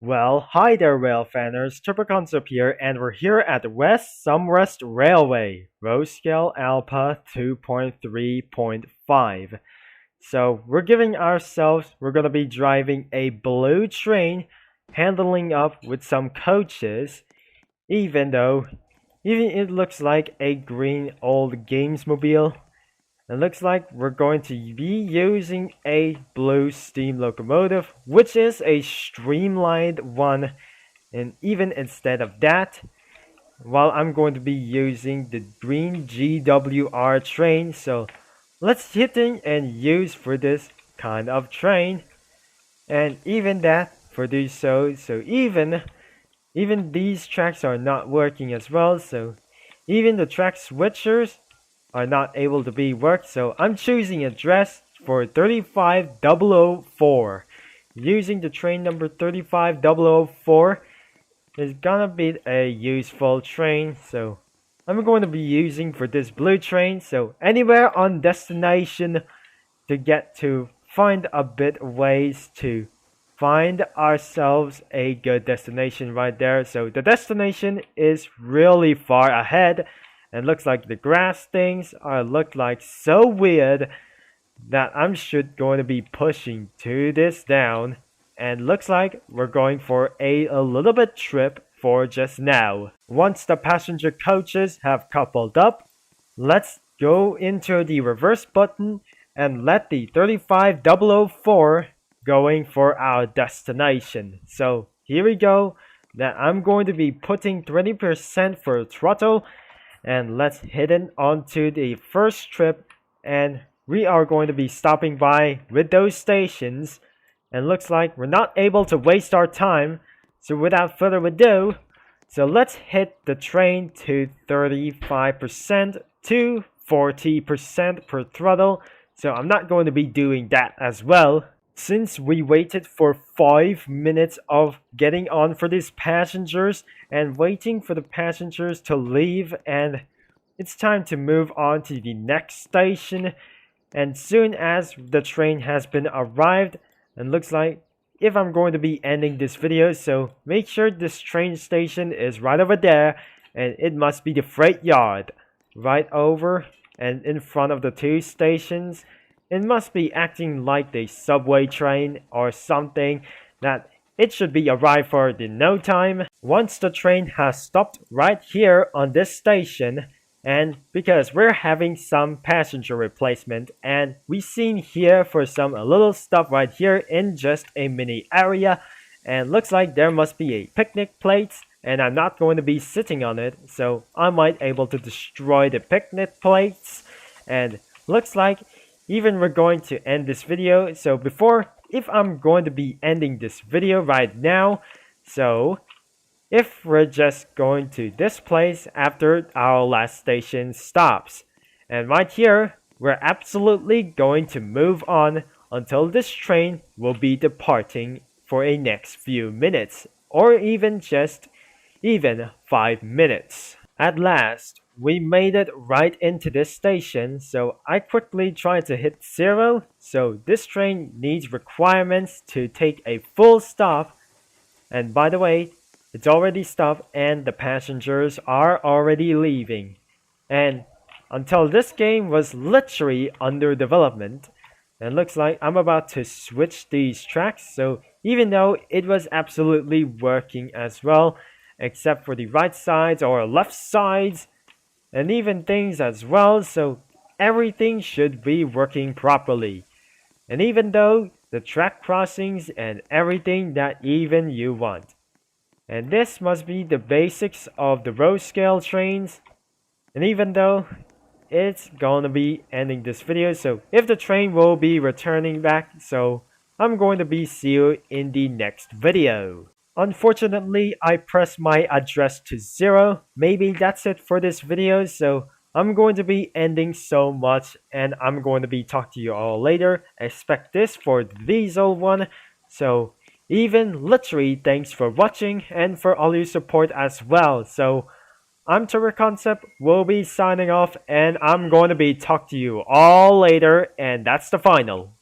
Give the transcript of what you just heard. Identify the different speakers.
Speaker 1: Well, hi there, rail fanners. Concept here, and we're here at the West Somerset Railway, row scale Alpha 2.3.5. So we're gonna be driving a blue train, handling up with some coaches, even it looks like a green old Gamesmobile. It looks like we're going to be using a blue steam locomotive, which is a streamlined one. And even instead of that, well, I'm going to be using the green GWR train. So let's hit in and use for this kind of train. And even that for these so even these tracks are not working as well. So even the track switchers are not able to be worked, so I'm choosing address for 35004. Using the train number 35004 is gonna be a useful train, so I'm going to be using for this blue train. So anywhere on destination to get to find a bit ways to find ourselves a good destination right there. So the destination is really far ahead. And looks like the grass things look like so weird that I'm going to be pushing to this down. And looks like we're going for a little bit trip for just now. Once the passenger coaches have coupled up, let's go into the reverse button and let the 35004 going for our destination. So here we go. Now I'm going to be putting 20% for throttle. And let's head in onto the first trip, and we are going to be stopping by with those stations. And looks like we're not able to waste our time, so without further ado, so let's hit the train to 35% to 40% per throttle. So I'm not going to be doing that as well, since we waited for 5 minutes of getting on for these passengers and waiting for the passengers to leave, and it's time to move on to the next station. And soon as the train has been arrived, and looks like if I'm going to be ending this video, so make sure this train station is right over there, and it must be the freight yard right over and in front of the two stations. It must be acting like the subway train or something, that it should be arrived for in no time. Once the train has stopped right here on this station, and because we're having some passenger replacement, and we seen here for some little stuff right here in just a mini area, and looks like there must be a picnic plate, and I'm not going to be sitting on it, so I might able to destroy the picnic plates. And looks like even we're going to end this video. So if I'm going to be ending this video right now, so if we're just going to this place after our last station stops, and right here we're absolutely going to move on until this train will be departing for a next few minutes, or even 5 minutes. At last we made it right into this station, so I quickly tried to hit 0. So this train needs requirements to take a full stop, and by the way, it's already stopped and the passengers are already leaving. And until this game was literally under development, and looks like I'm about to switch these tracks. So even though it was absolutely working as well, except for the right sides or left sides, and even things as well, so everything should be working properly. And even though the track crossings and everything that even you want. And this must be the basics of the road scale trains. And even though it's gonna be ending this video, so if the train will be returning back, so I'm going to be see you in the next video. Unfortunately, I pressed my address to 0. Maybe that's it for this video, so I'm going to be ending so much, and I'm going to be talking to you all later. Expect this for the diesel one. So even literally thanks for watching and for all your support as well. So I'm Concept, will be signing off, and I'm going to be talking to you all later, and that's the final.